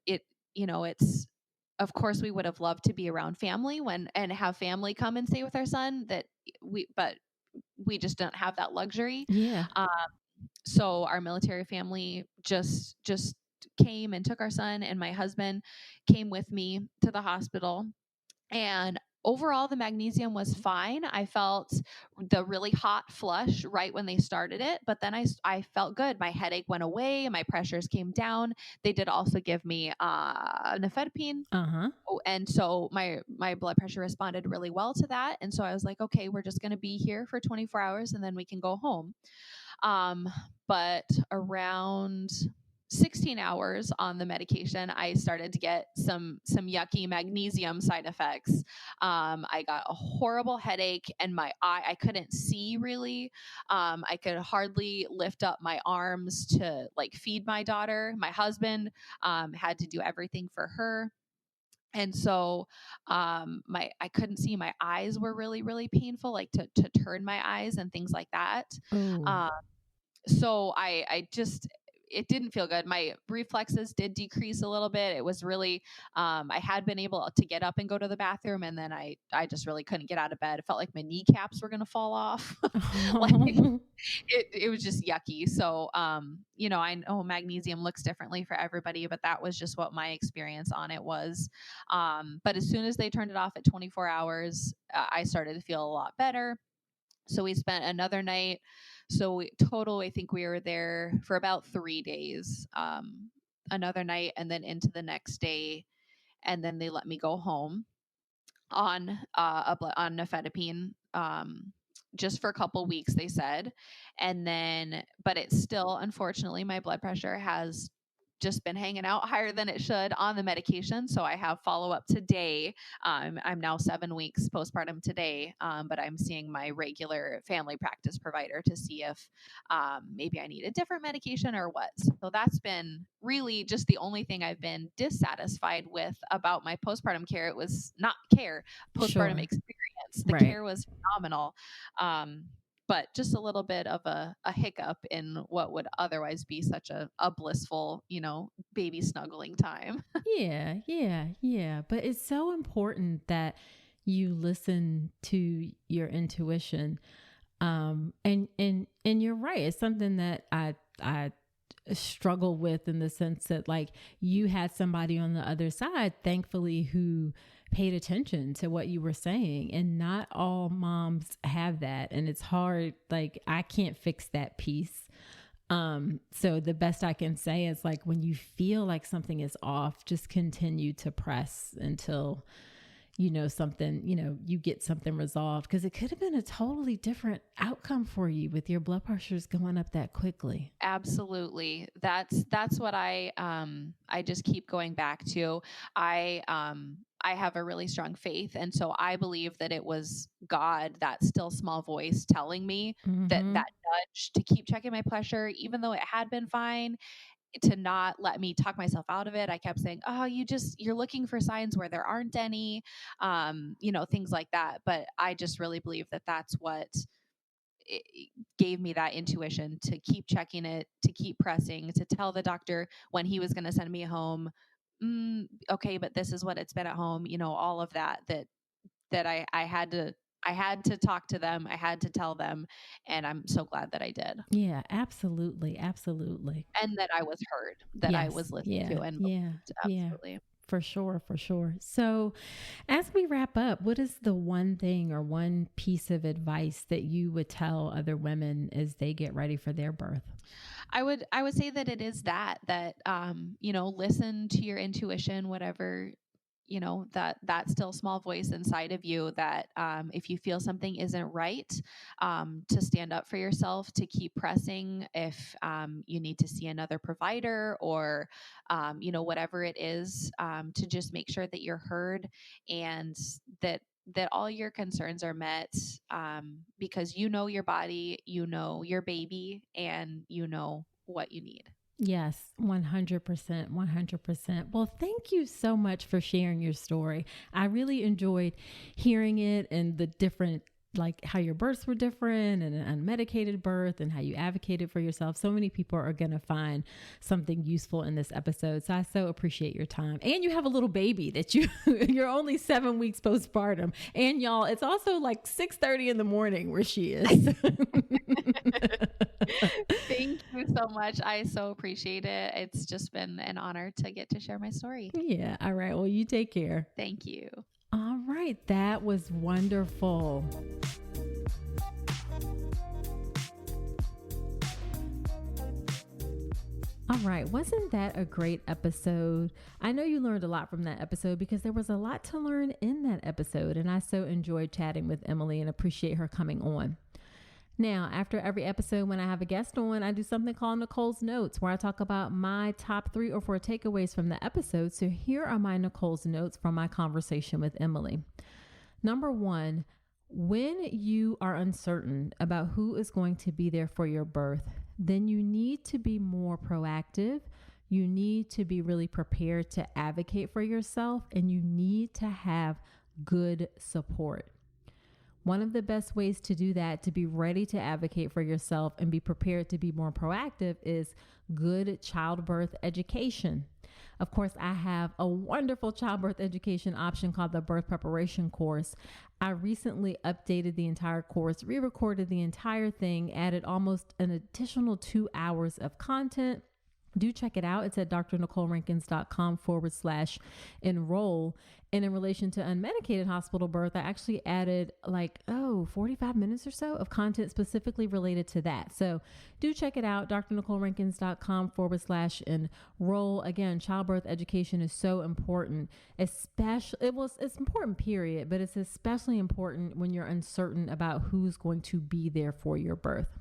It's, of course, we would have loved to be around family and have family come and stay with our son. That we just don't have that luxury. Yeah. Um, so our military family just came and took our son, and my husband came with me to the hospital. And overall, the magnesium was fine. I felt the really hot flush right when they started it, but then I felt good. My headache went away, my pressures came down. They did also give me nifedipine. Uh-huh. Oh, and so my blood pressure responded really well to that. And so I was like, okay, we're just going to be here for 24 hours and then we can go home. But around 16 hours on the medication, I started to get some yucky magnesium side effects. I got a horrible headache, and I couldn't see really. I could hardly lift up my arms to like feed my daughter. My husband had to do everything for her. And so I couldn't see. My eyes were really, really painful, like to turn my eyes and things like that. Oh. Um, so I just, it didn't feel good. My reflexes did decrease a little bit. It was really, I had been able to get up and go to the bathroom, and then I just really couldn't get out of bed. It felt like my kneecaps were going to fall off. Like it was just yucky. So, I know magnesium looks differently for everybody, but that was just what my experience on it was. But as soon as they turned it off at 24 hours, I started to feel a lot better. So we spent another night. So I think we were there for about 3 days, another night, and then into the next day. And then they let me go home on on nifedipine, just for a couple weeks, they said. And then, but it's still, unfortunately, my blood pressure has just been hanging out higher than it should on the medication. So I have follow-up today. I'm now 7 weeks postpartum today, but I'm seeing my regular family practice provider to see if maybe I need a different medication or what. So that's been really just the only thing I've been dissatisfied with about my postpartum care. It was not care, postpartum Sure. experience. The Right. care was phenomenal. But just a little bit of a hiccup in what would otherwise be such a blissful, baby snuggling time. Yeah, yeah, yeah. But it's so important that you listen to your intuition. And you're right. It's something that I struggle with, in the sense that, like, you had somebody on the other side, thankfully, who paid attention to what you were saying. And not all moms have that. And it's hard. Like, I can't fix that piece. So the best I can say is, like, when you feel like something is off, just continue to press until you get something resolved, because it could have been a totally different outcome for you with your blood pressures going up that quickly. Absolutely. That's what I just keep going back to. I have a really strong faith, and so I believe that it was God, that still small voice, telling me that nudge to keep checking my pressure, even though it had been fine, to not let me talk myself out of it. I kept saying, "Oh, you're looking for signs where there aren't any," things like that. But I just really believe that that's what it gave me that intuition to keep checking it, to keep pressing, to tell the doctor when he was going to send me home, okay, but this is what it's been at home, all of that I had to talk to them. I had to tell them. And I'm so glad that I did. Yeah, absolutely. Absolutely. And that I was heard, that I was Yes. listened Yeah. to and Yeah. believed. Yeah. Absolutely. For sure. For sure. So, as we wrap up, what is the one thing or one piece of advice that you would tell other women as they get ready for their birth? I would say that it is that listen to your intuition, whatever, that still small voice inside of you, that if you feel something isn't right, to stand up for yourself, to keep pressing. If you need to see another provider, or whatever it is, to just make sure that you're heard, and that all your concerns are met, because you know your body, you know your baby, and you know what you need. Yes, 100%. 100%. Well, thank you so much for sharing your story. I really enjoyed hearing it, and the different like how your births were different and an unmedicated birth and how you advocated for yourself. So many people are going to find something useful in this episode. So I so appreciate your time. And you have a little baby that you're only 7 weeks postpartum. And y'all, it's also like 6:30 in the morning where she is. Thank you so much. I so appreciate it. It's just been an honor to get to share my story. Yeah. All right. Well, you take care. Thank you. All right. That was wonderful. All right. Wasn't that a great episode? I know you learned a lot from that episode because there was a lot to learn in that episode. And I so enjoyed chatting with Emilie and appreciate her coming on. Now, after every episode, when I have a guest on, I do something called Nicole's Notes, where I talk about my top 3 or 4 takeaways from the episode. So here are my Nicole's Notes from my conversation with Emilie. Number 1, when you are uncertain about who is going to be there for your birth, then you need to be more proactive. You need to be really prepared to advocate for yourself, and you need to have good support. One of the best ways to do that, to be ready to advocate for yourself and be prepared to be more proactive, is good childbirth education. Of course, I have a wonderful childbirth education option called the Birth Preparation Course. I recently updated the entire course, re-recorded the entire thing, added almost an additional 2 hours of content. Do check it out. It's at drnicolerankins.com/enroll. And in relation to unmedicated hospital birth, I actually added 45 minutes or so of content specifically related to that. So do check it out. drnicolerankins.com/enroll. Again, childbirth education is so important, it's important, period, but it's especially important when you're uncertain about who's going to be there for your birth.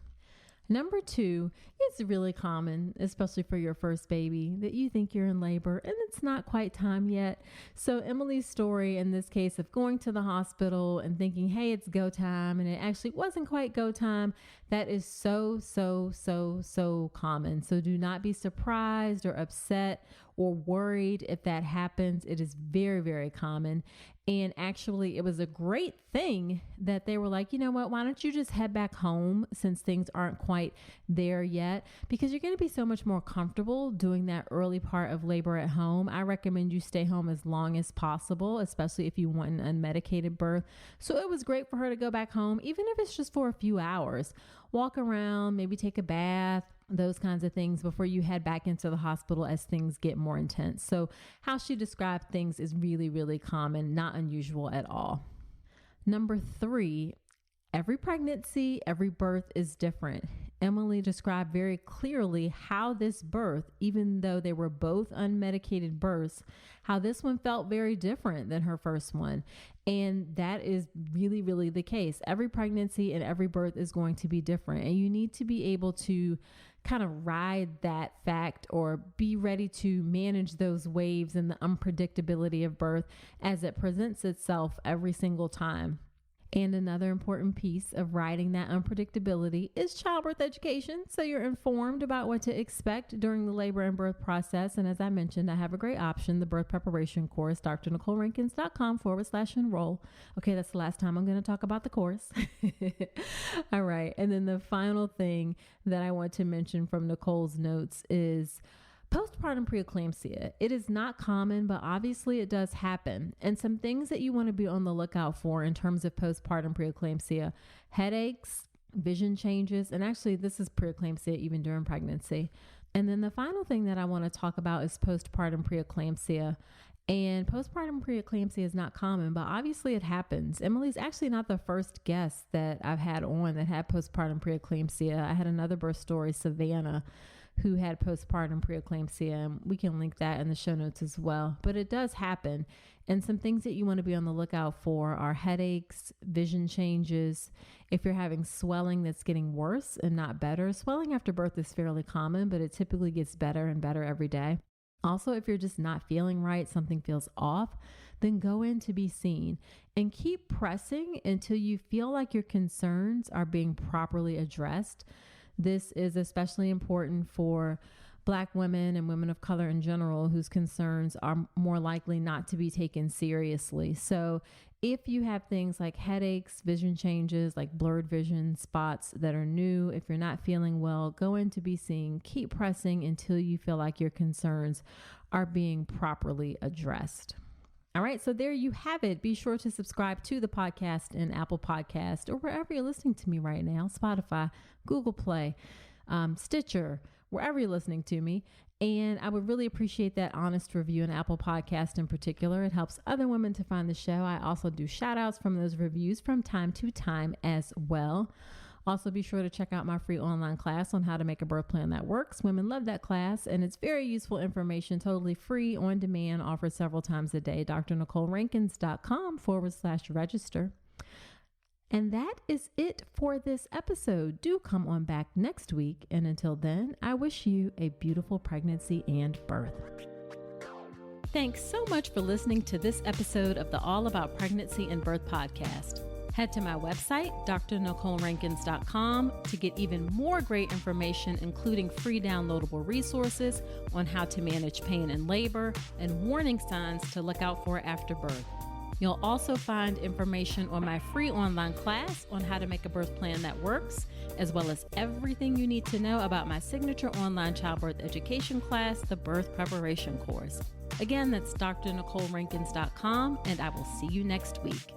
Number 2, it's really common, especially for your first baby, that you think you're in labor and it's not quite time yet. So Emilie's story in this case of going to the hospital and thinking, hey, it's go time, and it actually wasn't quite go time, that is so common. So do not be surprised or upset or worried if that happens. It is very, very common. And actually, it was a great thing that they were like, you know what, why don't you just head back home since things aren't quite there yet? Because you're going to be so much more comfortable doing that early part of labor at home. I recommend you stay home as long as possible, especially if you want an unmedicated birth. So it was great for her to go back home, even if it's just for a few hours. Walk around, maybe take a bath, those kinds of things before you head back into the hospital as things get more intense. So how she described things is really, really common, not unusual at all. Number 3, every pregnancy, every birth is different. Emilie described very clearly how this birth, even though they were both unmedicated births, how this one felt very different than her first one. And that is really, really the case. Every pregnancy and every birth is going to be different. And you need to be able to kind of ride that fact or be ready to manage those waves and the unpredictability of birth as it presents itself every single time. And another important piece of riding that unpredictability is childbirth education. So you're informed about what to expect during the labor and birth process. And as I mentioned, I have a great option, the birth preparation course, drnicolerankins.com/enroll. Okay, that's the last time I'm going to talk about the course. All right. And then the final thing that I want to mention from Nicole's notes is postpartum preeclampsia. It is not common, but obviously it does happen. And some things that you want to be on the lookout for in terms of postpartum preeclampsia: headaches, vision changes, and actually this is preeclampsia even during pregnancy. And then the final thing that I want to talk about is postpartum preeclampsia. And postpartum preeclampsia is not common, but obviously it happens. Emilie's actually not the first guest that I've had on that had postpartum preeclampsia. I had another birth story, Savannah, who had postpartum preeclampsia, and we can link that in the show notes as well. But it does happen. And some things that you want to be on the lookout for are headaches, vision changes. If you're having swelling that's getting worse and not better, swelling after birth is fairly common, but it typically gets better and better every day. Also, if you're just not feeling right, something feels off, then go in to be seen and keep pressing until you feel like your concerns are being properly addressed. This is especially important for Black women and women of color in general whose concerns are more likely not to be taken seriously. So if you have things like headaches, vision changes, like blurred vision, spots that are new, if you're not feeling well, go in to be seen. Keep pressing until you feel like your concerns are being properly addressed. All right, so there you have it. Be sure to subscribe to the podcast in Apple Podcast or wherever you're listening to me right now, Spotify, Google Play, Stitcher, wherever you're listening to me. And I would really appreciate that honest review in Apple Podcast in particular. It helps other women to find the show. I also do shout outs from those reviews from time to time as well. Also, be sure to check out my free online class on how to make a birth plan that works. Women love that class, and it's very useful information, totally free, on demand, offered several times a day. drnicolerankins.com/register. And that is it for this episode. Do come on back next week. And until then, I wish you a beautiful pregnancy and birth. Thanks so much for listening to this episode of the All About Pregnancy and Birth podcast. Head to my website, drnicolerankins.com, to get even more great information, including free downloadable resources on how to manage pain and labor and warning signs to look out for after birth. You'll also find information on my free online class on how to make a birth plan that works, as well as everything you need to know about my signature online childbirth education class, the Birth Preparation Course. Again, that's drnicolerankins.com, and I will see you next week.